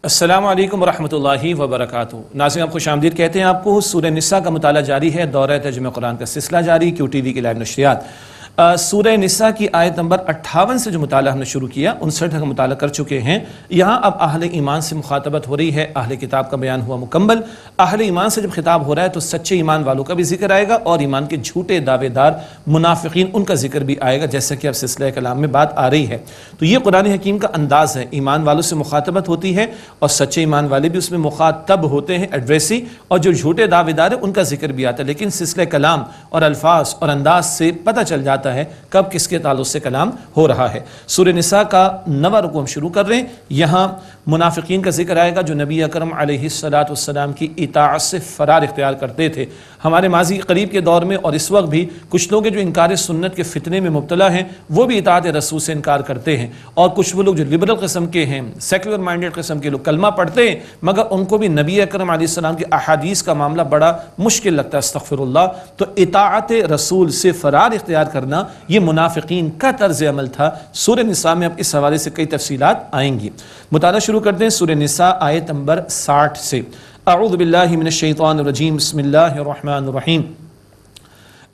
السلام علیکم ورحمۃ اللہ وبرکاتہ۔ ناظرین آپ خوش آمدید کہتے ہیں آپ کو۔ سورہ نساء کا مطالعہ جاری ہے، دورہ ترجمہ قرآن کا سلسلہ جاری، کیو ٹی وی کی لائیو نشریات۔ سورہ نساء کی آیت نمبر 58 سے جو مطالعہ ہم نے شروع کیا 59 کا مطالعہ کر چکے ہیں۔ یہاں اب اہل ایمان سے مخاطبت ہو رہی ہے، اہل کتاب کا بیان ہوا مکمل۔ اہل ایمان سے جب خطاب ہو رہا ہے تو سچے ایمان والوں کا بھی ذکر آئے گا اور ایمان کے جھوٹے دعوے دار منافقین ان کا ذکر بھی آئے گا، جیسا کہ اب سلسلہ کلام میں بات آ رہی ہے۔ تو یہ قرآن حکیم کا انداز ہے، ایمان والوں سے مخاطبت ہوتی ہے اور سچے ایمان والے بھی اس میں مخاطب ہوتے ہیں، ایڈریسی، اور جو جھوٹے دعوے دار ہیں ان کا ذکر بھی آتا ہے۔ لیکن سلسلہ کلام اور الفاظ اور انداز سے پتہ چل جاتا ہے کب کس کے تعلق سے کلام ہو رہا ہے۔ سورہ نساء کا 9واں رکوع ہم شروع کر رہے ہیں۔ یہاں منافقین کا ذکر آئے گا جو نبی اکرم علیہ السلام کی اطاعت سے فرار اختیار کرتے تھے۔ ہمارے ماضی قریب کے دور میں اور اس وقت بھی کچھ لوگ جو انکار سنت کے فتنے میں مبتلا ہیں وہ بھی اطاعت رسول سے انکار کرتے ہیں، اور کچھ وہ لوگ جو لبرل قسم کے ہیں، سیکولر مائنڈڈ قسم کے لوگ کلمہ پڑھتے ہیں مگر ان کو بھی نبی اکرم علیہ السلام کی احادیث کا معاملہ بڑا مشکل لگتا ہے، استغفر اللہ۔ تو اطاعت رسول سے فرار اختیار کرنا یہ منافقین کا طرز عمل تھا۔ سورہ نساء میں اب اس حوالے سے کئی تفصیلات آئیں گی۔ مطالعہ شروع کرتے ہیں سورہ نساء آیت نمبر 60 سے۔ اعوذ باللہ من الشیطان الرجیم، بسم اللہ الرحمن الرحیم۔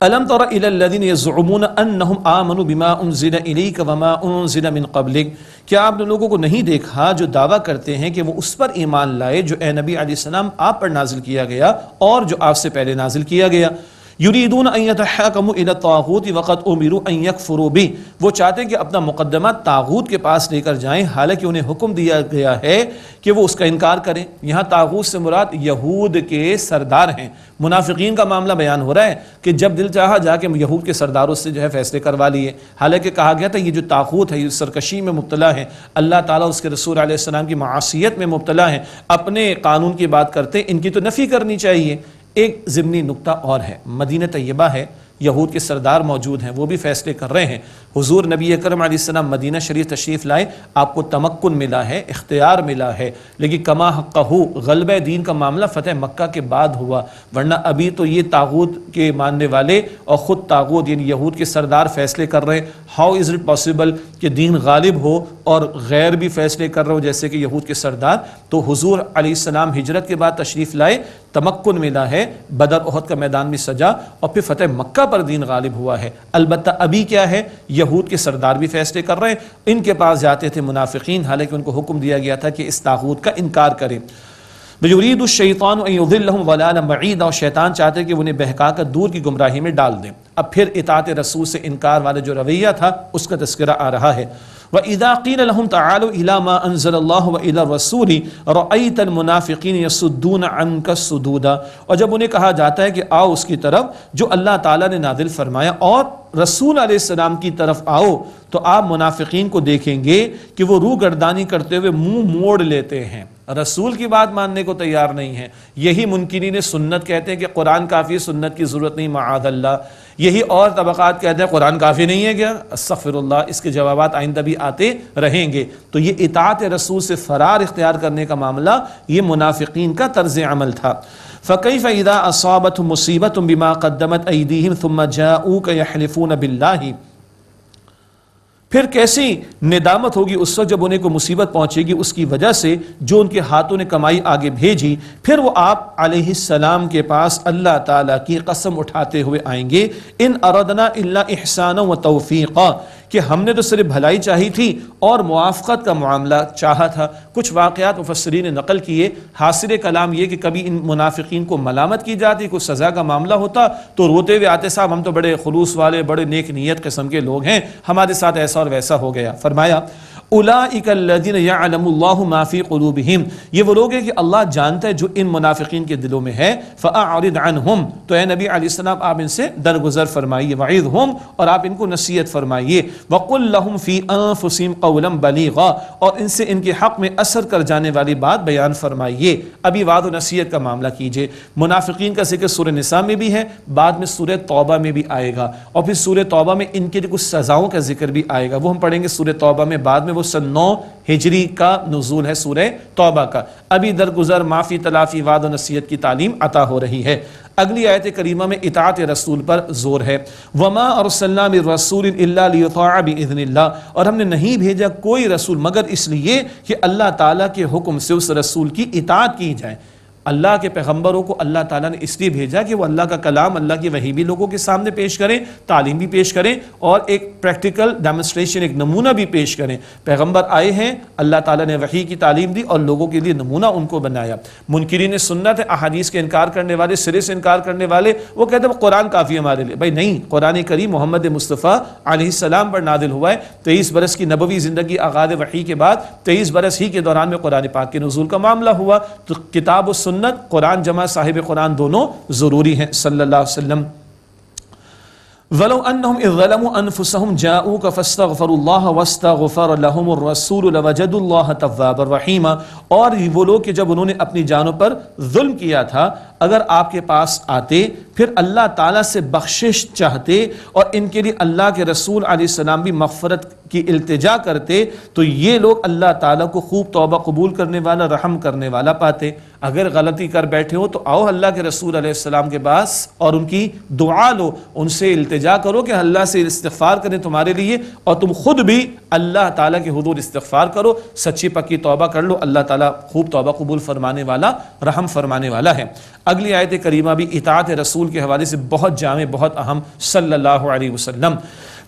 أَلَمْ تَرَ إِلَى الَّذِينَ يَزْعُمُونَ أَنَّهُمْ آمَنُوا بِمَا أُنزِلَ إِلَيْكَ وَمَا أُنزِلَ مِن قَبْلِكَ، کیا آپ نے لوگوں کو نہیں دیکھا جو دعویٰ کرتے ہیں کہ وہ اس پر ایمان لائے جو اے نبی علیہ السلام آپ پر نازل کیا گیا اور جو آپ سے پہلے نازل کیا گیا؟ یریدون ان یتحاکموا الی الطاغوت وقد امروا ان یکفروا بہ، وہ چاہتے ہیں کہ اپنا مقدمہ طاغوت کے پاس لے کر جائیں حالانکہ انہیں حکم دیا گیا ہے کہ وہ اس کا انکار کریں۔ یہاں طاغوت سے مراد یہود کے سردار ہیں۔ منافقین کا معاملہ بیان ہو رہا ہے کہ جب دل چاہا جا کے یہود کے سرداروں سے جو ہے فیصلے کروا لیے، حالانکہ کہا گیا تھا یہ جو طاغوت ہے یہ سرکشی میں مبتلا ہے، اللہ تعالیٰ اس کے رسول علیہ السلام کی معاصیت میں مبتلا ہے، اپنے قانون کی بات کرتے ہیں، ان کی تو نفی کرنی چاہیے۔ ایک ضمنی نکتہ اور ہے، مدینہ طیبہ ہے، یہود کے سردار موجود ہیں، وہ بھی فیصلے کر رہے ہیں۔ حضور نبی اکرم علیہ السلام مدینہ شریف تشریف لائے، آپ کو تمکن ملا ہے، اختیار ملا ہے، لیکن کما حقہ غلبہ دین کا معاملہ فتح مکہ کے بعد ہوا، ورنہ ابھی تو یہ طاغوت کے ماننے والے اور خود طاغوت یعنی یہود کے سردار فیصلے کر رہے ہیں۔ ہاؤ از اٹ پاسبل کہ دین غالب ہو اور غیر بھی فیصلے کر رہے ہو جیسے کہ یہود کے سردار؟ تو حضور علیہ السلام ہجرت کے بعد تشریف لائے، تمکن ملا ہے، بدر احد کا میدان بھی سجا اور پھر فتح مکہ پر دین غالب ہوا ہے۔ البتہ ابھی کیا ہے، یہود کے سردار بھی فیصلے کر رہے ہیں، ان کے پاس جاتے تھے منافقین حالانکہ ان کو حکم دیا گیا تھا کہ اس طاغوت کا انکار کریں۔ یرید الشیطان ان یضلهم ضلالا بعیدا، اور شیطان چاہتے کہ انہیں بہکا کر دور کی گمراہی میں ڈال دیں۔ اب پھر اطاعت رسول سے انکار والا جو رویہ تھا اس کا تذکرہ آ رہا ہے۔ وَإِذَا قِيلَ لَهُمْ تَعَالُوا إِلَى مَا أَنزَلَ اللَّهُ وَإِلَى الرَّسُولِ رَأَيْتَ الْمُنَافِقِينَ يَصُدُّونَ عَنْكَ صُدُودًا، اور جب انہیں کہا جاتا ہے کہ آؤ اس کی طرف جو اللہ تعالیٰ نے نازل فرمایا اور رسول علیہ السلام کی طرف آؤ، تو آپ منافقین کو دیکھیں گے کہ وہ روح گردانی کرتے ہوئے منہ موڑ لیتے ہیں، رسول کی بات ماننے کو تیار نہیں ہے۔ یہی منکرین سنت کہتے ہیں کہ قرآن کافی، سنت کی ضرورت نہیں، معاذ اللہ۔ یہی اور طبقات کہتے ہیں قرآن کافی نہیں ہے کیا؟ استغفر اللہ۔ اس کے جوابات آئندہ بھی آتے رہیں گے۔ تو یہ اطاعت رسول سے فرار اختیار کرنے کا معاملہ یہ منافقین کا طرز عمل تھا۔ فَكَيْفَ إِذَا أَصَابَتْهُم مُّصِيبَةٌ بِمَا قَدَّمَتْ أَيْدِيهِمْ ثُمَّ جَاءُوكَ يَحْلِفُونَ بِاللَّهِ، پھر کیسی ندامت ہوگی اس وقت جب انہیں کو مصیبت پہنچے گی اس کی وجہ سے جو ان کے ہاتھوں نے کمائی آگے بھیجی، پھر وہ آپ علیہ السلام کے پاس اللہ تعالیٰ کی قسم اٹھاتے ہوئے آئیں گے، ان اردنا الا احسانا و توفیقا، کہ ہم نے تو صرف بھلائی چاہی تھی اور موافقت کا معاملہ چاہا تھا۔ کچھ واقعات مفسرین نے نقل کیے، حاصل کلام یہ کہ کبھی ان منافقین کو ملامت کی جاتی، کوئی سزا کا معاملہ ہوتا تو روتے ہوئے آتے، صاحب ہم تو بڑے خلوص والے، بڑے نیک نیت قسم کے لوگ ہیں، ہمارے ساتھ ایسا اور ویسا ہو گیا۔ فرمایا اولئک الذین یعلم اللہ ما فی قلوبہم، یہ وہ لوگ ہیں کہ اللہ جانتا ہے جو ان منافقین کے دلوں میں ہے۔ فاعرض عنہم، تو اے نبی علیہ السلام آپ ان سے درگزر فرمائیے، وعظہم، اور آپ ان کو نصیحت فرمائیے، وقل لہم فی انفسہم قولا بلیغا، اور ان سے ان کے حق میں اثر کر جانے والی بات بیان فرمائیے۔ ابھی وعظ و نصیحت کا معاملہ کیجئے۔ منافقین کا ذکر سورہ نساء میں بھی ہے، بعد میں سورہ توبہ میں بھی آئے گا، اور پھر سورہ توبہ میں ان کے کچھ سزاؤں کا ذکر بھی آئے گا، وہ ہم پڑھیں گے سورہ توبہ میں بعد میں وہ سن 9 ہجری کا نزول ہے سورہ توبہ کا. ابھی درگزر معافی تلافی وعد و نصیحت کی تعلیم عطا ہو رہی ہے. اگلی آیت کریمہ میں اطاعت رسول پر زور ہے. وما ارسلنا من رسول الا لیطاع باذن اللہ, اور ہم نے نہیں بھیجا کوئی رسول مگر اس لیے کہ اللہ تعالیٰ کے حکم سے اس رسول کی اطاعت کی جائے. اللہ کے پیغمبروں کو اللہ تعالیٰ نے اس لیے بھیجا کہ وہ اللہ کا کلام, اللہ کی وحی بھی لوگوں کے سامنے پیش کریں, تعلیم بھی پیش کریں, اور ایک پریکٹیکل ڈیمونسٹریشن, ایک نمونہ بھی پیش کریں. پیغمبر آئے ہیں, اللہ تعالیٰ نے وحی کی تعلیم دی اور لوگوں کے لیے نمونہ ان کو بنایا. منکرین سنت ہے, احادیث کے انکار کرنے والے, سرے سے انکار کرنے والے, وہ کہتے ہیں قرآن کافی ہمارے لیے. بھائی نہیں, قرآن کریم محمد مصطفیٰ علیہ السلام پر نازل ہوا ہے. 23 برس کی نبوی زندگی آغاز وحی کے بعد 23 برس ہی کے دوران میں قرآن پاک کے نزول کا معاملہ ہوا. تو کتاب و سنت, قرآن جمع صاحب قرآن دونوں ضروری ہیں صلی اللہ علیہ وسلم. وَلَوْ أَنَّهُمْ إِذْ ظَلَمُوا أَنفُسَهُمْ جَاءُوكَ فَاسْتَغْفَرُوا اللَّهَ وَاسْتَغْفَرَ لَهُمُ الرَّسُولُ لَوَجَدُوا اللَّهَ تَوَّابًا رَحِيمًا. اور وہ لوگ کہ جب انہوں نے اپنی جانوں پر ظلم کیا تھا, اگر آپ کے پاس آتے پھر اللہ تعالیٰ سے بخشش چاہتے اور ان کے لیے اللہ کے رسول علیہ السلام بھی مغفرت کی التجا کرتے, تو یہ لوگ اللہ تعالیٰ کو خوب توبہ قبول کرنے والا, رحم کرنے والا پاتے. اگر غلطی کر بیٹھے ہو تو آؤ اللہ کے رسول علیہ السلام کے پاس اور ان کی دعا لو, ان سے التجا کرو کہ اللہ سے استغفار کریں تمہارے لیے, اور تم خود بھی اللہ تعالیٰ کے حضور استغفار کرو, سچی پکی توبہ کر لو. اللہ تعالیٰ خوب توبہ قبول فرمانے والا, رحم فرمانے والا ہے. اگلی آیت کریمہ بھی اطاعت رسول کے حوالے سے بہت جامع, بہت اہم صلی اللہ علیہ وسلم.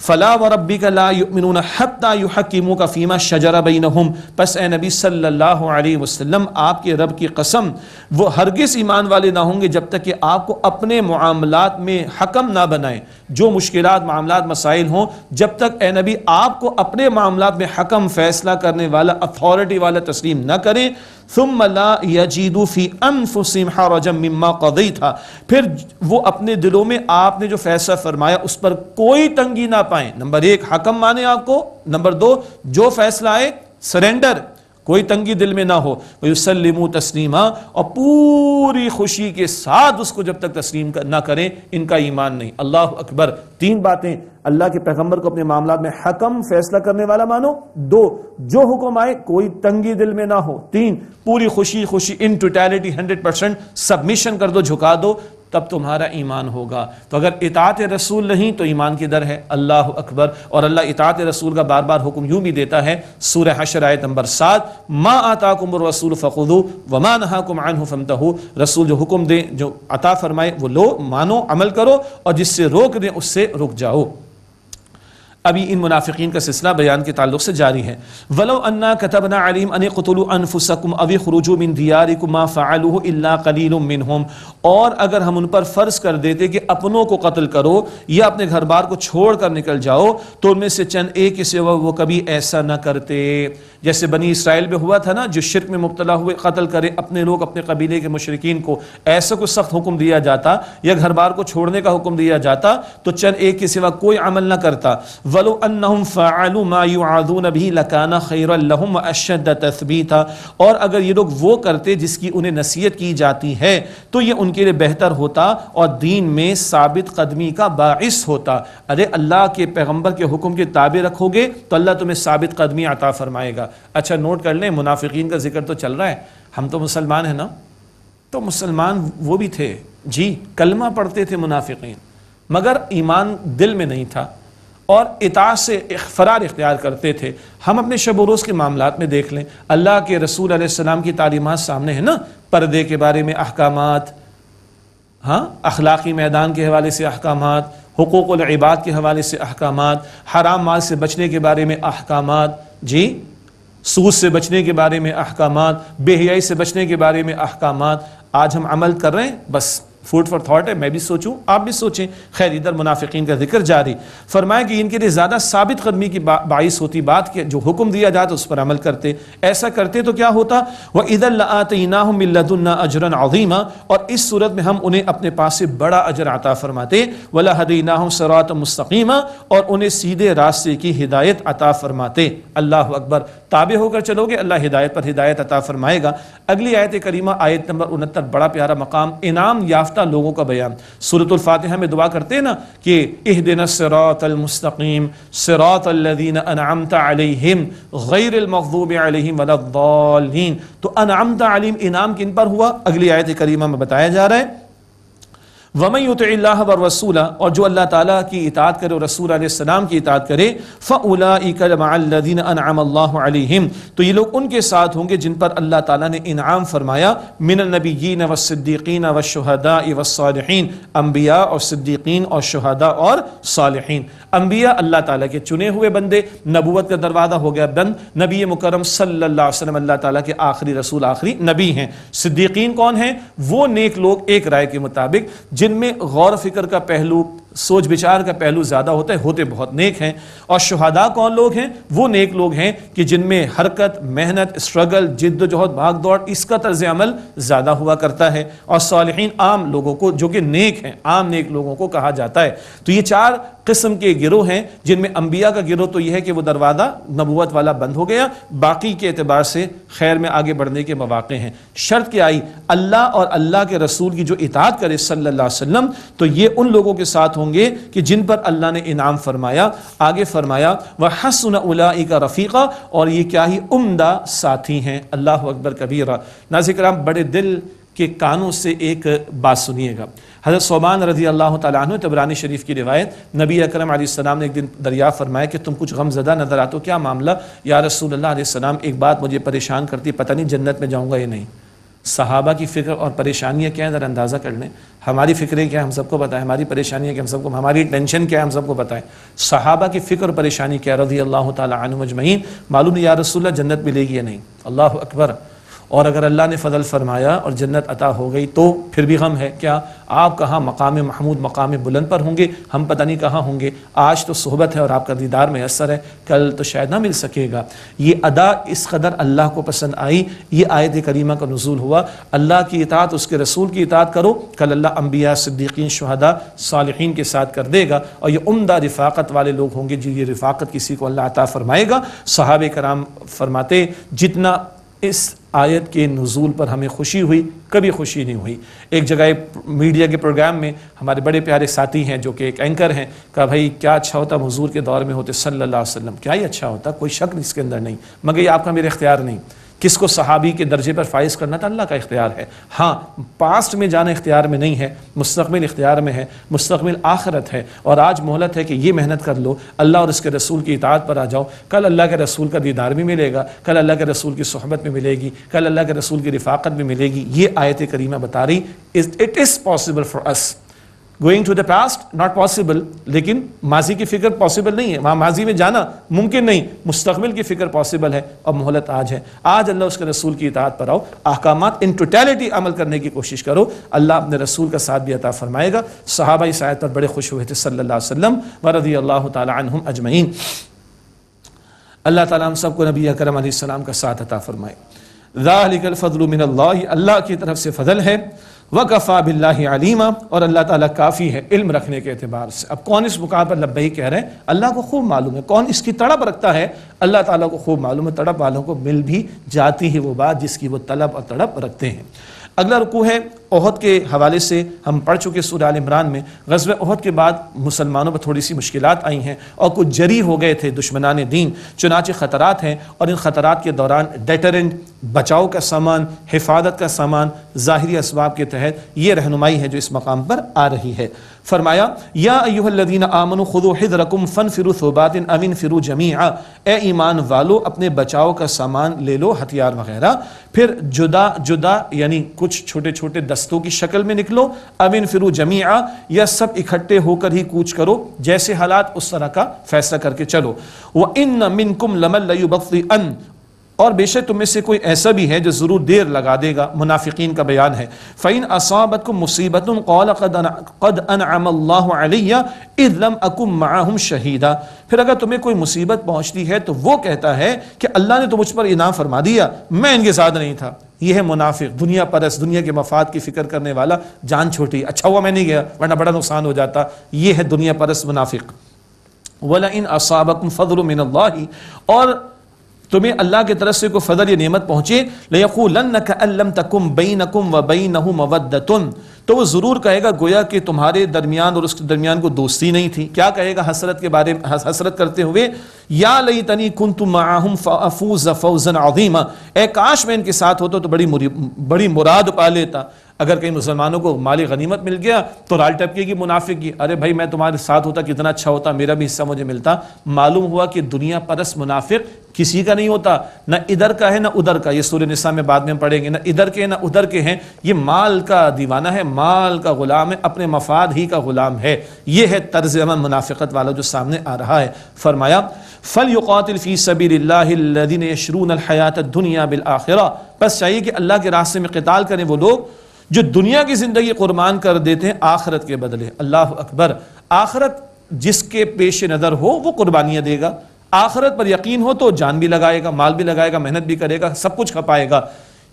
فلا وربک لا یؤمنون حتی یحکموک فیما شجر بینہم. پس اے نبی صلی اللہ علیہ وسلم, آپ کے رب کی قسم, وہ ہرگز ایمان والے نہ ہوں گے جب تک کہ آپ کو اپنے معاملات میں حکم نہ بنائیں. جو مشکلات, معاملات, مسائل ہوں, جب تک اے نبی آپ کو اپنے معاملات میں حکم, فیصلہ کرنے والا, اتھارٹی والا تسلیم نہ کریں. ثم لا یجیدوا فی انفسہم حرجا مما قضیت, پھر وہ اپنے دلوں میں آپ نے جو فیصلہ فرمایا اس پر کوئی تنگی نہ پائیں. نمبر 1 حکم مانے آپ کو, نمبر 2 جو فیصلہ آئے سرنڈر, کوئی تنگی دل میں نہ ہو. وَيُسَلِّمُوا تَسْلِيمًا, اور پوری خوشی کے ساتھ اس کو جب تک تسلیم نہ کریں ان کا ایمان نہیں. اللہ اکبر. 3 باتیں, اللہ کے پیغمبر کو اپنے معاملات میں حکم, فیصلہ کرنے والا مانو. 2 جو حکم آئے کوئی تنگی دل میں نہ ہو. 3 پوری خوشی ان ٹوٹیلٹی 100% سبمیشن کر دو, جھکا دو, تب تمہارا ایمان ہوگا. تو اگر اطاعت رسول نہیں تو ایمان کی در ہے. اللہ اکبر. اور اللہ اطاعت رسول کا بار بار حکم یوں بھی دیتا ہے, سورہ حشر آیت نمبر 7, ما آتاکم الرسول فخذوہ وما نہاکم عنہ فانتہوا. رسول جو حکم دے, جو عطا فرمائے وہ لو, مانو, عمل کرو, اور جس سے روک دیں اس سے رک جاؤ. ابھی ان منافقین کا سلسلہ بیان کے تعلق سے جاری ہے. وَلَوْ أَنَّا كَتَبْنَا عَلَيْهِمْ أَنِ اقْتُلُوا أَنفُسَكُمْ أَوِ اخْرُجُوا مِنْ دِيَارِكُمْ مَا فَعَلُوهُ إِلَّا قَلِيلٌ مِّنْهُمْ. اور اگر ہم ان پر فرض کر دیتے کہ اپنوں کو قتل کرو یا اپنے گھر بار کو چھوڑ کر نکل جاؤ, تو ان میں سے چند ایک کے سوا وہ کبھی ایسا نہ کرتے. جیسے بنی اسرائیل میں ہوا تھا نا, جو شرک میں مبتلا ہوئے قتل کرے اپنے لوگ, اپنے قبیلے کے مشرکین کو, ایسا کوئی سخت حکم دیا جاتا یا گھر بار کو چھوڑنے کا حکم دیا جاتا تو چند ایک کے سوا کوئی عمل نہ کرتا. وَلَوْ أَنَّهُمْ فَعَلُوا مَا يُعَاذُونَ بِهِ لَكَانَ خَيْرًا لَهُمْ وَأَشَدَّ تَثْبِيتًا. اور اگر یہ لوگ وہ کرتے جس کی انہیں نصیحت کی جاتی ہے تو یہ ان کے لیے بہتر ہوتا اور دین میں ثابت قدمی کا باعث ہوتا. ارے اللہ کے پیغمبر کے حکم کے تابع رکھو گے تو اللہ تمہیں ثابت قدمی عطا فرمائے گا. اچھا نوٹ کر لیں, منافقین کا ذکر تو چل رہا ہے, ہم تو مسلمان ہیں نا, تو مسلمان وہ بھی تھے جی, کلمہ پڑھتے تھے منافقین, مگر ایمان دل میں نہیں تھا اور اطاعت سے فرار اختیار کرتے تھے. ہم اپنے شب و روز کے معاملات میں دیکھ لیں, اللہ کے رسول علیہ السلام کی تعلیمات سامنے ہیں نا, پردے کے بارے میں احکامات, ہاں, اخلاقی میدان کے حوالے سے احکامات, حقوق العباد کے حوالے سے احکامات, حرام مال سے بچنے کے بارے میں احکامات, جی, سود سے بچنے کے بارے میں احکامات, بے حیائی سے بچنے کے بارے میں احکامات. آج ہم عمل کر رہے ہیں, بس فوڈ فار تھاٹ ہے, میں بھی سوچوں, آپ بھی سوچیں. خیر, ادھر منافقین کا ذکر جاری. فرمایا کہ ان کے لیے زیادہ ثابت قدمی کی باعث ہوتی بات کہ جو حکم دیا جاتا اس پر عمل کرتے. ایسا کرتے تو کیا ہوتا, وَإِذًا لَآتَيْنَاهُم مِّن لَّدُنَّا أَجْرًا عَظِيمًا, اور اس صورت میں ہم انہیں اپنے پاس سے بڑا اجر عطا فرماتے. وَلَهَدَيْنَاهُمْ صِرَاطًا مُسْتَقِيمًا, اور انہیں سیدھے راستے کی ہدایت عطا فرماتے. اللہ اکبر. تابع ہو کر چلو گے اللہ ہدایت پر ہدایت عطا فرمائے گا. اگلی آیت کریمہ آیت نمبر 69, بڑا پیارا مقام, انعام یافتہ یافتہ لوگوں کا بیان۔ سورۃ الفاتحہ میں دعا کرتے ہیں نا کہ اہدنا الصراط المستقیم صراط الذین انعمت علیہم غیر المغضوب علیہم ولا الضالین۔ تو انعمت علیہم انعام کن پر ہوا؟ اگلی آیت کریمہ میں بتایا جا رہا ہے وَمَن يُطِعِ اللَّهَ وَالرَّسُولَ، اور جو اللہ تعالیٰ کی اطاعت کرے اور رسول علیہ السلام کی اطاعت کرے، فَأُولَٰئِكَ مَعَ الَّذِينَ أَنْعَمَ اللَّهُ عَلَيْهِمْ، تو یہ لوگ ان کے ساتھ ہوں گے جن پر اللہ تعالیٰ نے انعام فرمایا، من النبیین والصدیقین والشہداء والصالحین، انبیاء اور صدیقین اور شہداء اور صالحین۔ انبیاء اللہ تعالیٰ کے چنے ہوئے بندے، نبوت کا دروازہ ہو گیا بند، نبی مکرم صلی اللہ علیہ وسلم اللہ تعالیٰ کے آخری رسول آخری نبی ہیں۔ صدیقین کون ہیں؟ وہ نیک لوگ ایک رائے کے مطابق جن میں غور و فکر کا پہلو، سوچ بچار کا پہلو زیادہ ہوتا ہے، ہوتے بہت نیک ہیں۔ اور شہداء کون لوگ ہیں؟ وہ نیک لوگ ہیں کہ جن میں حرکت، محنت، اسٹرگل، جد و جہد، بھاگ دوڑ، اس کا طرز عمل زیادہ ہوا کرتا ہے۔ اور صالحین عام لوگوں کو جو کہ نیک ہیں، عام نیک لوگوں کو کہا جاتا ہے۔ تو یہ چار قسم کے گروہ ہیں جن میں انبیاء کا گروہ تو یہ ہے کہ وہ دروازہ نبوت والا بند ہو گیا، باقی کے اعتبار سے خیر میں آگے بڑھنے کے مواقع ہیں۔ شرط کیا آئی؟ اللہ اور اللہ کے رسول کی جو اطاعت کرے صلی اللہ علیہ وسلم، تو یہ ان لوگوں کے ساتھ ہوں گے کہ جن پر اللہ نے انعام فرمایا۔ آگے فرمایا وَحَسُنَ أُولَٰئِكَ رَفِيقًا، اور یہ کیا ہی عمدہ ساتھی ہیں۔ اللہ اکبر کبیرہ۔ ناظرین کرام، بڑے دل کے کانوں سے ایک بات سنیے گا۔ حضرت ثوبان رضی اللہ تعالیٰ عنہ، طبرانی شریف کی روایت، نبی اکرم علیہ السلام نے ایک دن دریافت فرمایا کہ تم کچھ غم زدہ نظر آتے ہو، کیا معاملہ؟ یا رسول اللہ علیہ السلام، ایک بات مجھے پریشان کرتی، پتہ نہیں جنت میں جاؤں گا یا نہیں۔ صحابہ کی فکر اور پریشانیاں کیا ہیں ذرا اندازہ کر لیں۔ ہماری فکریں کیا ہم سب کو پتہ ہے، ہماری پریشانیاں کیا ہم سب کو، ہماری ٹینشن کیا ہے ہم سب کو پتہ ہے۔ صحابہ کی فکر اور پریشانی کیا رضی اللہ تعالیٰ عنہم اجمعین؟ معلوم نہیں یا رسول اللہ جنت ملے گی یا نہیں۔ اللہ اکبر۔ اور اگر اللہ نے فضل فرمایا اور جنت عطا ہو گئی تو پھر بھی غم ہے۔ کیا آپ کہاں مقام محمود، مقام بلند پر ہوں گے، ہم پتہ نہیں کہاں ہوں گے۔ آج تو صحبت ہے اور آپ کا دیدار میسر ہے، کل تو شاید نہ مل سکے گا۔ یہ ادا اس قدر اللہ کو پسند آئی، یہ آیت کریمہ کا نزول ہوا۔ اللہ کی اطاعت، اس کے رسول کی اطاعت کرو، کل اللہ انبیاء، صدیقین، شہداء، صالحین کے ساتھ کر دے گا، اور یہ عمدہ رفاقت والے لوگ ہوں گے جی۔ یہ رفاقت کسی کو اللہ عطا فرمائے گا۔ صحابہ کرام فرماتے جتنا اس آیت کے نزول پر ہمیں خوشی ہوئی، کبھی خوشی نہیں ہوئی۔ ایک جگہ میڈیا کے پروگرام میں ہمارے بڑے پیارے ساتھی ہیں جو کہ ایک اینکر ہیں، کہا بھائی کیا اچھا ہوتا حضور کے دور میں ہوتے صلی اللہ علیہ وسلم، کیا ہی اچھا ہوتا، کوئی شک اس کے اندر نہیں، مگر یہ آپ کا میرے اختیار نہیں۔ کس کو صحابی کے درجے پر فائز کرنا تھا، اللہ کا اختیار ہے۔ ہاں، پاسٹ میں جانا اختیار میں نہیں ہے، مستقبل اختیار میں ہے، مستقبل آخرت ہے، اور آج مہلت ہے کہ یہ محنت کر لو، اللہ اور اس کے رسول کی اطاعت پر آ جاؤ، کل اللہ کے رسول کا دیدار بھی ملے گا، کل اللہ کے رسول کی صحبت میں ملے گی، کل اللہ کے رسول کی رفاقت بھی ملے گی۔ یہ آیت کریمہ بتا رہی it is possible for us. Going to the past not possible, لیکن ماضی کی فکر پاسبل نہیں ہے، وہاں ماضی میں جانا ممکن نہیں، مستقبل کی فکر پاسبل ہے، اور مہلت آج ہے۔ آج اللہ اس کے رسول کی اطاعت پر آؤ، احکامات ان ٹوٹیلٹی عمل کرنے کی کوشش کرو، اللہ اپنے رسول کا ساتھ بھی عطا فرمائے گا۔ صحابہ اس آیت پر بڑے خوش ہوئے تھے صلی اللہ علیہ وسلم ورضی اللہ تعالی عنہم اجمعین۔ اللہ تعالیٰ ہم سب کو نبی اکرم علیہ السلام کا ساتھ عطا فرمائے۔ ذالک الفضل من اللہ، اللہ کی طرف سے فضل ہے۔ وَكَفَى بِاللَّهِ عَلِيمًا، اور اللہ تعالیٰ کافی ہے علم رکھنے کے اعتبار سے۔ اب کون اس مقام پر لبیک کہہ رہے ہیں؟ اللہ کو خوب معلوم ہے، کون اس کی تڑپ رکھتا ہے؟ اللہ تعالیٰ کو خوب معلوم ہے، تڑپ والوں کو مل بھی جاتی ہے وہ بات جس کی وہ طلب اور تڑپ رکھتے ہیں۔ اگلا رکوع ہے احد کے حوالے سے، ہم پڑھ چکے سورہ آل عمران میں۔ غزوہ احد کے بعد مسلمانوں پر تھوڑی سی مشکلات آئی ہیں اور کچھ جری ہو گئے تھے دشمنان دین، چنانچہ خطرات ہیں، اور ان خطرات کے دوران ڈیٹرنٹ، بچاؤ کا سامان، حفاظت کا سامان، ظاہری اسباب کے تحت یہ رہنمائی ہے جو اس مقام پر آ رہی ہے۔ فرمایا یا ایھا الذین آمنوا خذوا حذرکم فانفروا ثبات او انفروا جمیعا، اے ایمان والو اپنے بچاؤ کا سامان لے لو، ہتھیار وغیرہ، پھر جدا جدا یعنی کچھ چھوٹے چھوٹے دستوں کی شکل میں نکلو، او انفروا جمیعا، یا سب اکٹھے ہو کر ہی کوچ کرو، جیسے حالات اس طرح کا فیصلہ کر کے چلو۔ وَإِنَّ مِنْكُمْ لَمَن لَيُبَطِّئَنَّ، اور بے شک تم میں سے کوئی ایسا بھی ہے جو ضرور دیر لگا دے گا، منافقین کا بیان ہے۔ فَإِنْ أَصَابَتْكُمْ مُصِيبَةٌ قَالَ قَدْ أَنْعَمَ اللَّهُ عَلَيَّ إِذْ لَمْ أَكُنْ مَعَهُمْ شَهِيدًا، پھر اگر تمہیں کوئی مصیبت پہنچتی ہے تو وہ کہتا ہے کہ اللہ نے تو مجھ پر انعام فرما دیا، میں ان کے ساتھ نہیں تھا۔ یہ ہے منافق، دنیا پرست، دنیا کے مفاد کی فکر کرنے والا، جان چھوٹی، اچھا ہوا میں نہیں گیا ورنہ بڑا نقصان ہو جاتا، یہ ہے دنیا پرست منافق۔ وَلَئِنْ أَصَابَكُمْ فَضْلٌ مِّنَ اللَّهِ، اور تمہیں اللہ کی طرف سے کوئی فضل یا نعمت پہنچے، لَيَقُولَنَّ كَأَن لَّمْ تَكُن بَيْنَكُمْ وَبَيْنَهُ مَوَدَّةٌ، تو وہ ضرور کہے گا گویا کہ تمہارے درمیان اور اس کے درمیان کو دوستی نہیں تھی. کیا کہے گا حسرت کے بارے میں حسرت کرتے ہوئے؟ یا لیتنی کنت معہم فافوز فوزا عظیما، اے کاش میں ان کے ساتھ ہوتا تو بڑی مراد پا لیتا. اگر کہیں مسلمانوں کو مالی غنیمت مل گیا تو رال ٹپکے کی منافق کی، ارے بھائی میں تمہارے ساتھ ہوتا کتنا اچھا ہوتا، میرا بھی حصہ مجھے ملتا. معلوم ہوا کہ دنیا پرست منافق کسی کا نہیں ہوتا، نہ ادھر کا ہے نہ ادھر کا. یہ سورہ نساء میں بعد میں پڑھیں گے، نہ ادھر کے نہ ادھر کے ہیں. یہ مال کا دیوانہ ہے، مال کا غلام ہے، اپنے مفاد ہی کا غلام ہے. یہ ہے طرز عمل منافقت والا جو سامنے آ رہا ہے. فرمایا فَلْيُقَاتِلْ فِي سَبِيلِ اللَّهِ الَّذِينَ يَشْرُونَ الْحَيَاةَ الدُّنْيَا بِالْآخِرَةِ، بس چاہیے کہ اللہ کے راستے میں قتال کریں وہ لوگ جو دنیا کی زندگی قربان کر دیتے ہیں آخرت کے بدلے. اللہ اکبر. آخرت جس کے پیش نظر ہو وہ قربانیاں دے گا. آخرت پر یقین ہو تو جان بھی لگائے گا، مال بھی لگائے گا، محنت بھی کرے گا، سب کچھ کھپائے گا.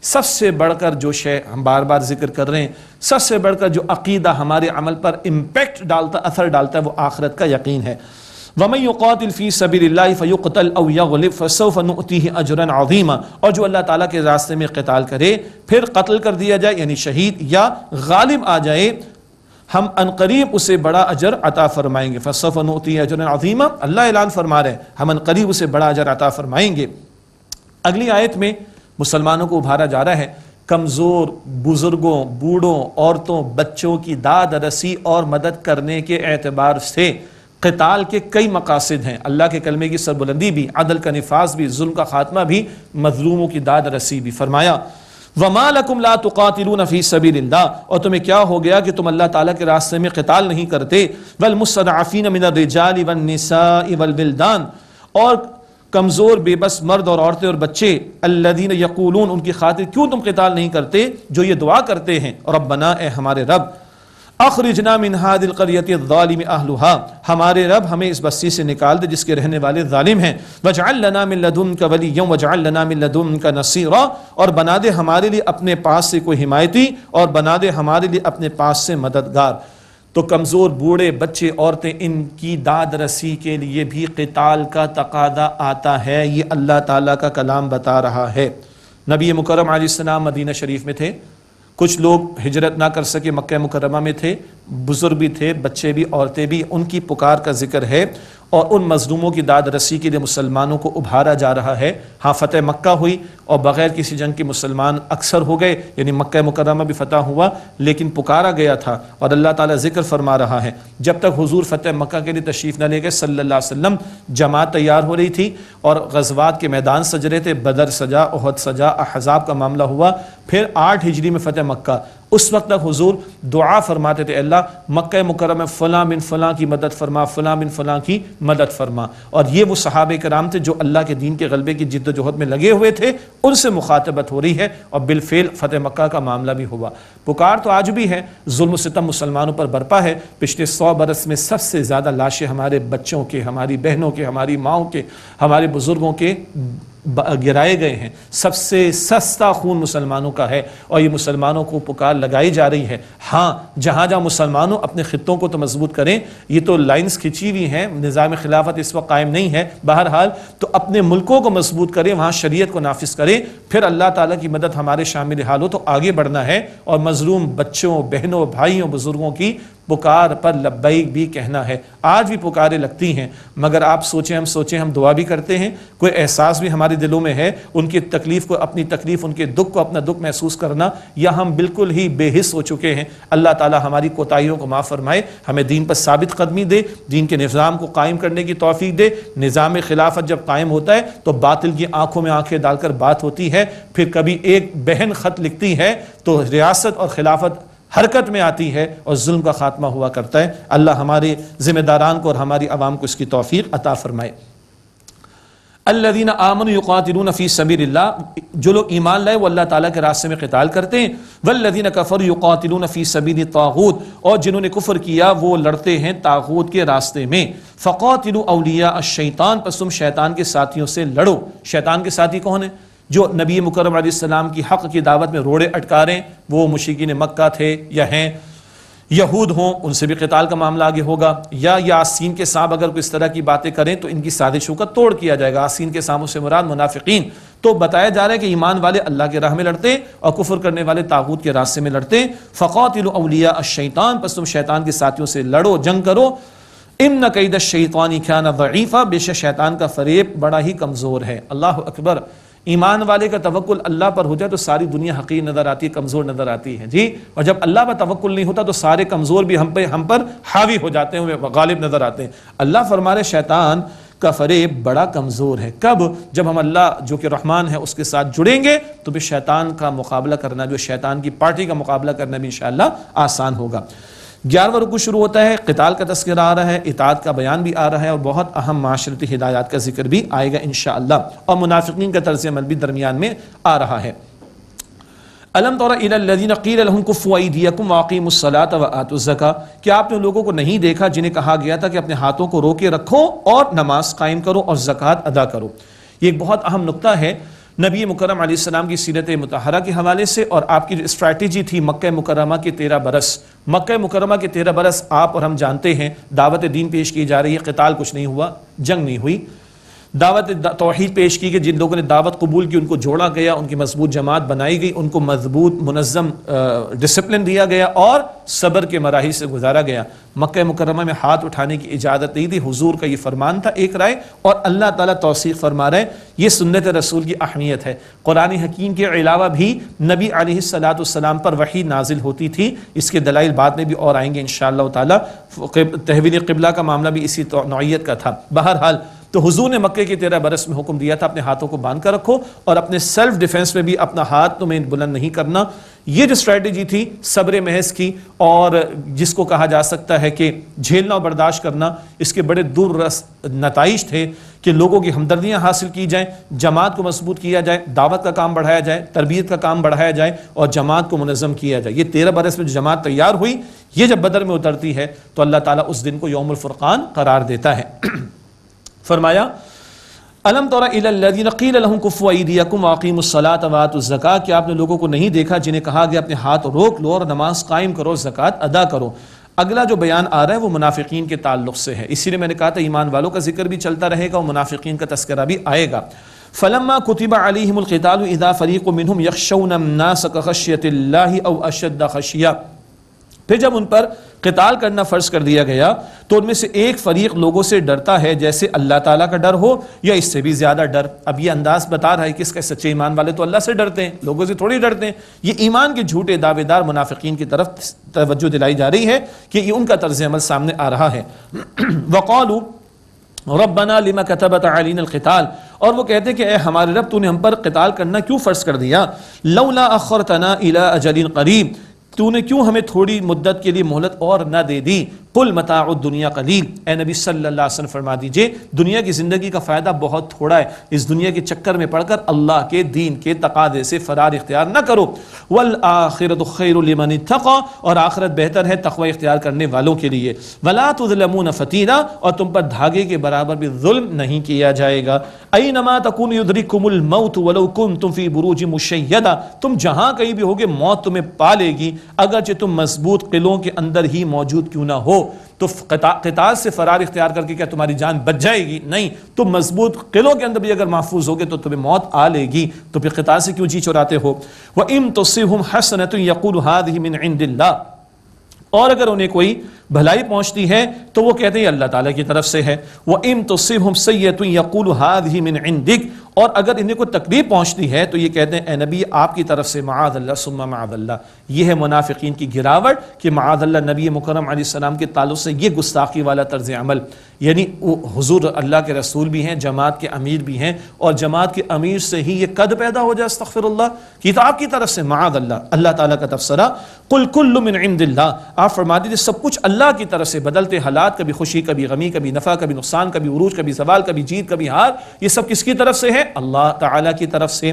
سب سے بڑھ کر جو شے ہم بار بار ذکر کر رہے ہیں، سب سے بڑھ کر جو عقیدہ ہمارے عمل پر امپیکٹ ڈالتا، اثر ڈالتا ہے، وہ آخرت کا یقین ہے. وَمَن يُقَاتِلْ فِي سَبِيلِ اللَّهِ فَيُقْتَلْ أَوْ يَغْلِبْ فَسَوْفَ نُؤْتِيهِ أَجْرًا عَظِيمًا، اور جو اللہ تعالیٰ کے راستے میں قتال کرے پھر قتل کر دیا جائے یعنی شہید یا غالب آ جائے، ہم انقریب اسے بڑا اجر عطا فرمائیں گے. فَسَوْفَ نُؤْتِيهِ أَجْرًا عَظِيمًا، اللہ اعلان فرما رہے ہیں ہم انقریب اسے بڑا اجر عطا فرمائیں گے. اگلی آیت میں مسلمانوں کو ابھارا جا رہا ہے کمزور بزرگوں، بوڑھوں، عورتوں، بچوں کی داد رسی اور مدد کرنے کے اعتبار سے قتال کے کئی مقاصد ہیں. اللہ کے کلمے کی سربلندی بھی، عدل کا نفاذ بھی، ظلم کا خاتمہ بھی، مظلوموں کی داد رسی بھی. فرمایا وَمَا لَكُمْ لَا تُقَاتِلُونَ فِي سَبِيلِ اللَّهِ، اور تمہیں کیا ہو گیا کہ تم اللہ تعالیٰ کے راستے میں قتال نہیں کرتے. وَالْمُسْتَضْعَفِينَ مِنَ الرِّجَالِ وَالنِّسَاءِ وَالْوِلْدَانِ، اور کمزور بے بس مرد اور عورتیں اور بچے. الَّذِينَ يَقُولُونَ، ان کی خاطر کیوں تم قتال نہیں کرتے جو یہ دعا کرتے ہیں ربنا، اے ہمارے رب، اخرجنا من هذه القرية الظالم اهلها، ہمارے رب ہمیں اس بستی سے نکال دے جس کے رہنے والے ظالم ہیں. واجعل لنا من لدنك وليا واجعل لنا من لدنك نصيرا، اور بنا دے ہمارے لیے اپنے پاس سے کوئی حمایتی اور بنا دے ہمارے لیے اپنے پاس سے مددگار. تو کمزور بوڑھے بچے عورتیں ان کی داد رسی کے لیے بھی قتال کا تقاضا آتا ہے. یہ اللہ تعالیٰ کا کلام بتا رہا ہے. نبی مکرم علیہ السلام مدینہ شریف میں تھے، کچھ لوگ ہجرت نہ کر سکے، مکہ مکرمہ میں تھے، بزرگ بھی تھے، بچے بھی، عورتیں بھی. ان کی پکار کا ذکر ہے اور ان مظلوموں کی داد رسی کے لیے مسلمانوں کو ابھارا جا رہا ہے. ہاں فتح مکہ ہوئی اور بغیر کسی جنگ کے مسلمان اکثر ہو گئے، یعنی مکہ مکرمہ بھی فتح ہوا، لیکن پکارا گیا تھا. اور اللہ تعالیٰ ذکر فرما رہا ہے جب تک حضور فتح مکہ کے لیے تشریف نہ لے گئے صلی اللہ علیہ وسلم، جماعت تیار ہو رہی تھی اور غزوات کے میدان سج رہے تھے. بدر سجا، احد سجا، احزاب کا معاملہ ہوا. پھر 8 ہجری میں فتح مکہ. اس وقت تک حضور دعا فرماتے تھے اللہ مکہ مکرمہ فلاں بن فلاں کی مدد فرما، فلاں بن فلاں کی مدد فرما. اور یہ وہ صحابہ کرام تھے جو اللہ کے دین کے غلبے کی جد و جہد میں لگے ہوئے تھے، ان سے مخاطبت ہو رہی ہے اور بالفعل فتح مکہ کا معاملہ بھی ہوا. پکار تو آج بھی ہے، ظلم و ستم مسلمانوں پر برپا ہے. پچھلے 100 برس میں سب سے زیادہ لاشیں ہمارے بچوں کے، ہماری بہنوں کے، ہماری ماؤں کے، ہمارے بزرگوں کے گرائے گئے ہیں. سب سے سستا خون مسلمانوں کا ہے اور یہ مسلمانوں کو پکار لگائی جا رہی ہے. ہاں جہاں جہاں مسلمانوں اپنے خطوں کو تو مضبوط کریں، یہ تو لائنز کھچی ہوئی ہیں، نظام خلافت اس وقت قائم نہیں ہے، بہرحال تو اپنے ملکوں کو مضبوط کریں، وہاں شریعت کو نافذ کریں، پھر اللہ تعالیٰ کی مدد ہمارے شامل حال ہو تو آگے بڑھنا ہے. اور مظلوم بچوں، بہنوں، بھائیوں، بزرگوں کی پکار پر لبیک بھی کہنا ہے. آج بھی پکاریں لگتی ہیں، مگر آپ سوچیں ہم دعا بھی کرتے ہیں، کوئی احساس بھی ہمارے دلوں میں ہے ان کی تکلیف کو، اپنی تکلیف، ان کے دکھ کو اپنا دکھ محسوس کرنا، یا ہم بالکل ہی بے حس ہو چکے ہیں؟ اللہ تعالی ہماری کوتاہیوں کو معاف فرمائے، ہمیں دین پر ثابت قدمی دے، دین کے نظام کو قائم کرنے کی توفیق دے. نظام خلافت جب قائم ہوتا ہے تو باطل کی آنکھوں میں آنکھیں ڈال کر بات ہوتی ہے. پھر کبھی ایک بہن خط لکھتی ہے تو ریاست اور خلافت حرکت میں آتی ہے اور ظلم کا خاتمہ ہوا کرتا ہے. اللہ ہمارے ذمہ داران کو اور ہماری عوام کو اس کی توفیق عطا فرمائے. الذین آمنوا یقاتلون فی سبیل اللہ، جو لوگ ایمان لائے وہ اللہ تعالیٰ کے راستے میں قتال کرتے ہیں. والذین کفروا یقاتلون فی سبیل الطاغوت، اور جنہوں نے کفر کیا وہ لڑتے ہیں طاغوت کے راستے میں. فقاتلوا اولیاء الشیطان، پس تم شیطان کے ساتھیوں سے لڑو. شیطان کے ساتھی کون ہیں؟ جو نبی مکرم علیہ السلام کی حق کی دعوت میں روڑے اٹکا رہے ہیں، وہ مشرکین مکہ تھے یا ہیں، یہود ہوں ان سے بھی قتال کا معاملہ آگے ہوگا، یا یاسین کے سانپ اگر کوئی اس طرح کی باتیں کریں تو ان کی سازشوں کا توڑ کیا جائے گا۔ یاسین کے سانپوں سے مراد منافقین، تو بتایا جا رہا ہے کہ ایمان والے اللہ کے راہ میں لڑتے ہیں اور کفر کرنے والے طاغوت کے راستے میں لڑتے ہیں۔ فقاتلوا اولیاء الشیطان، پس تم شیطان کے ساتھیوں سے لڑو، جنگ کرو۔ ان کید الشیطان کان ضعیفا، بے شک شیطان کا فریب بڑا ہی کمزور ہے۔ اللہ اکبر۔ ایمان والے کا توکل اللہ پر ہو جائے تو ساری دنیا حقیر نظر آتی ہے، کمزور نظر آتی ہے جی، اور جب اللہ پر توکل نہیں ہوتا تو سارے کمزور بھی ہم پر حاوی ہو جاتے ہیں، غالب نظر آتے ہیں۔ اللہ فرما رہے شیطان کا فریب بڑا کمزور ہے۔ کب؟ جب ہم اللہ جو کہ رحمان ہے اس کے ساتھ جڑیں گے تو بھی شیطان کا مقابلہ کرنا، جو شیطان کی پارٹی کا مقابلہ کرنا بھی انشاءاللہ آسان ہوگا۔ 11واں رکوع شروع ہوتا ہے، قتال کا تذکرہ آ رہا ہے، اطاعت کا بیان بھی آ رہا ہے، اور بہت اہم معاشرتی ہدایات کا ذکر بھی آئے گا انشاءاللہ، اور منافقین کا طرز عمل بھی درمیان میں آ رہا ہے۔ الم تر الی الذین قیل لهم کفوا ایدیکم واقیموا الصلاۃ وآتوا الزکاۃ، کیا آپ نے لوگوں کو نہیں دیکھا جنہیں کہا گیا تھا کہ اپنے ہاتھوں کو روکے رکھو اور نماز قائم کرو اور زکوٰۃ ادا کرو۔ یہ ایک بہت اہم نقطہ ہے نبی مکرم علیہ السلام کی سیرت مطہرہ کے حوالے سے، اور آپ کی جو اسٹریٹجی تھی مکہ مکرمہ کے 13 برس، مکہ مکرمہ کے 13 برس آپ اور ہم جانتے ہیں دعوت دین پیش کی جا رہی ہے، قتال کچھ نہیں ہوا، جنگ نہیں ہوئی، دعوت توحید پیش کی کہ جن لوگوں نے دعوت قبول کی ان کو جوڑا گیا، ان کی مضبوط جماعت بنائی گئی، ان کو مضبوط منظم ڈسپلن دیا گیا اور صبر کے مراحل سے گزارا گیا۔ مکہ مکرمہ میں ہاتھ اٹھانے کی اجازت نہیں تھی، حضور کا یہ فرمان تھا ایک رائے، اور اللہ تعالیٰ توثیق فرما رہے ہیں، یہ سنت رسول کی اہمیت ہے۔ قرآن حکیم کے علاوہ بھی نبی علیہ السلام پر وحی نازل ہوتی تھی، اس کے دلائل بعد میں بھی اور آئیں گے انشاءاللہ تعالیٰ۔ تحویل قبلہ کا معاملہ بھی اسی نوعیت کا تھا۔ بہرحال تو حضور نے مکے کے 13 برس میں حکم دیا تھا اپنے ہاتھوں کو باندھ کر رکھو، اور اپنے سیلف ڈیفنس میں بھی اپنا ہاتھ تمہیں بلند نہیں کرنا۔ یہ جو اسٹریٹجی تھی صبر محض کی، اور جس کو کہا جا سکتا ہے کہ جھیلنا اور برداشت کرنا، اس کے بڑے دور رس نتائج تھے کہ لوگوں کی ہمدردیاں حاصل کی جائیں، جماعت کو مضبوط کیا جائے، دعوت کا کام بڑھایا جائے، تربیت کا کام بڑھایا جائے، اور جماعت کو منظم کیا جائے۔ یہ 13 برس میں جو جماعت تیار ہوئی، یہ جب بدر میں اترتی ہے تو اللہ تعالیٰ اس دن کو یوم الفرقان قرار دیتا ہے۔ فرمایا الم تر الی الذین قیل لهم کفوا ایدیکم واقیموا الصلاۃ وآتوا الزکاۃ، کہ آپ نے لوگوں کو نہیں دیکھا جنہیں کہا گیا اپنے ہاتھ روک لو اور نماز قائم کرو، زکوٰۃ ادا کرو۔ اگلا جو بیان آ رہا ہے وہ منافقین کے تعلق سے ہے، اسی لیے میں نے کہا تھا ایمان والوں کا ذکر بھی چلتا رہے گا اور منافقین کا تذکرہ بھی آئے گا۔ فلما كتب عليهم القتال اذا فريق منهم يخشون الناس كخشية الله او اشد خشية، پھر جب ان پر قتال کرنا فرض کر دیا گیا تو ان میں سے ایک فریق لوگوں سے ڈرتا ہے جیسے اللہ تعالیٰ کا ڈر ہو یا اس سے بھی زیادہ ڈر۔ اب یہ انداز بتا رہا ہے کہ اس کا سچے ایمان والے تو اللہ سے ڈرتے ہیں، لوگوں سے تھوڑی ڈرتے ہیں۔ یہ ایمان کے جھوٹے دعوے دار منافقین کی طرف توجہ دلائی جا رہی ہے کہ یہ ان کا طرز عمل سامنے آ رہا ہے۔ وقالوا ربنا لما كتبت علينا القتال، اور وہ کہتے ہیں کہ اے ہمارے رب تو نے ہم پر قتال کرنا کیوں فرض کر دیا؟ لولا اخرتنا الى اجل قریب، تو نے کیوں ہمیں تھوڑی مدت کے لیے مہلت اور نہ دے دی؟ قل متاع الدنیا قلیل، اے نبی صلی اللہ علیہ وسلم فرما دیجئے دنیا کی زندگی کا فائدہ بہت تھوڑا ہے، اس دنیا کے چکر میں پڑھ کر اللہ کے دین کے تقاضے سے فرار اختیار نہ کرو۔ والآخرۃ خیر لمن اتقى، اور آخرت بہتر ہے تقوی اختیار کرنے والوں کے لیے۔ ولا تظلمون فتیلا، اور تم پر دھاگے کے برابر بھی ظلم نہیں کیا جائے گا۔ اینما تکونوا یدرککم الموت ولو کنتم فی بروج مشیدہ، تم جہاں کہیں بھی ہوگے موت تمہیں پا لے گی اگرچہ تم مضبوط قلعوں کے اندر ہی موجود کیوں نہ ہو۔ تو قتال سے فرار اختیار کر کے کیا تمہاری جان بچ جائے گی؟ نہیں، تم مضبوط قلعوں کے اندر بھی اگر محفوظ ہوگے تو تمہیں موت آ لے گی، تو پھر قتال سے کیوں جی چراتے ہو؟ وَإِن تُصِبْهُمْ حَسَنَةٌ يَقُولُ هَذِهِ مِنْ عِنْدِ اللَّهِ، اور اگر انہیں کوئی بھلائی پہنچتی ہے تو وہ کہتے ہیں اللہ تعالیٰ کی طرف سے ہے۔ وَإِن تُصِبْهُمْ سَيِّئَةٌ يَقُولُ هَذِهِ مِنْ عِنْدِكَ، اور اگر انہیں کوئی تکلیف پہنچتی ہے تو یہ کہتے ہیں اے نبی آپ کی طرف سے، معاذ اللہ ثم معاذ اللہ۔ یہ ہے منافقین کی گراوٹ کہ معاذ اللہ نبی مکرم علیہ السلام کے تعلق سے یہ گستاخی والا طرز عمل، یعنی حضور اللہ کے رسول بھی ہیں، جماعت کے امیر بھی ہیں، اور جماعت کے امیر سے ہی یہ قد پیدا ہو جائے استغفر اللہ کتاب کی طرف سے، معاذ اللہ۔ اللہ تعالیٰ کا تبصرہ قل کل من عند اللہ، آپ فرما دیجیے سب کچھ اللہ کی طرف سے، بدلتے حالات، کبھی خوشی کبھی غمی، کبھی نفع کبھی نقصان، کبھی عروج کبھی زوال، کبھی جیت کبھی ہار، یہ سب کس کی طرف سے ہے؟ اللہ تعالیٰ کی طرف سے۔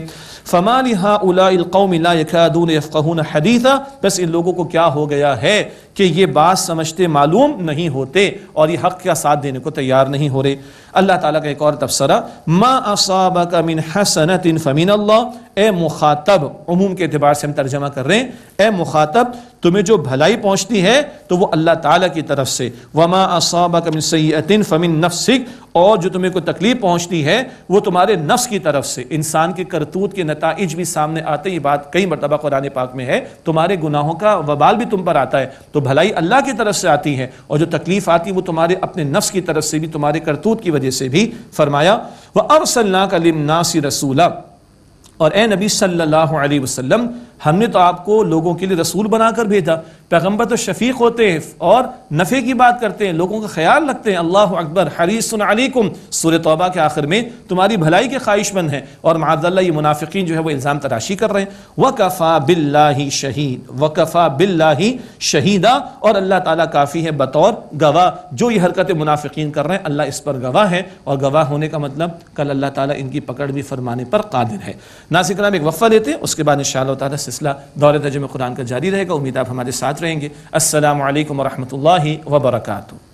فما لہؤلاء القوم لا يكادون يفقهون حدیثا، بس ان لوگوں کو کیا ہو گیا ہے کہ یہ بات سمجھتے معلوم نہیں ہوتے اور یہ حق کا ساتھ دینے کو تیار نہیں ہو رہے۔ اللہ تعالیٰ کا ایک اور تبصرہ، ما اصابک من حسنۃ فمن اللہ، اے مخاطب، عموم کے اعتبار سے ہم ترجمہ کر رہے ہیں، اے مخاطب تمہیں جو بھلائی پہنچتی ہے تو وہ اللہ تعالیٰ کی طرف سے، وما اصابک من سیئۃ فمن نفسک، اور جو تمہیں کوئی تکلیف پہنچتی ہے وہ تمہارے نفس کی طرف سے۔ انسان کے کرتوت کے نتائج بھی سامنے آتے، یہ بات کئی مرتبہ قرآن پاک میں ہے، تمہارے گناہوں کا وبال بھی تم پر آتا ہے، تو بھلائی اللہ کی طرف سے آتی ہے، اور جو تکلیف آتی وہ تمہارے اپنے نفس کی طرف سے بھی، تمہارے کرتوت کی وجہ سے بھی۔ فرمایا وَأَرْسَلْنَاكَ لِلنَّاسِ رَسُولًا، اور اے نبی صلی اللہ علیہ وسلم ہم نے تو آپ کو لوگوں کے لیے رسول بنا کر بھیجا۔ پیغمبر تو شفیق ہوتے ہیں اور نفع کی بات کرتے ہیں، لوگوں کا خیال رکھتے ہیں۔ اللہ اکبر، حریص علیکم، سورہ توبہ کے آخر میں تمہاری بھلائی کے خواہش مند ہیں، اور معاذ اللہ یہ منافقین جو ہے وہ الزام تراشی کر رہے ہیں۔ وَكَفَى بِاللَّهِ شَهِيدٌ، وَكَفَى بِاللَّهِ شَهِيدًا، اور اللہ تعالیٰ کافی ہے بطور گواہ، جو یہ حرکت منافقین کر رہے ہیں اللہ اس پر گواہ ہے، اور گواہ ہونے کا مطلب کل اللہ تعالیٰ ان کی پکڑ بھی فرمانے پر قادر ہے۔ ناظرین کرام، ایک وقفہ لیتے ہیں، اس کے بعد انشاءاللہ تعالیٰ سلسلہ دور ترجمہ قرآن کا جاری رہے گا۔ امید آپ ہمارے ساتھ رہیں گے۔ السلام علیکم ورحمۃ اللہ وبرکاتہ۔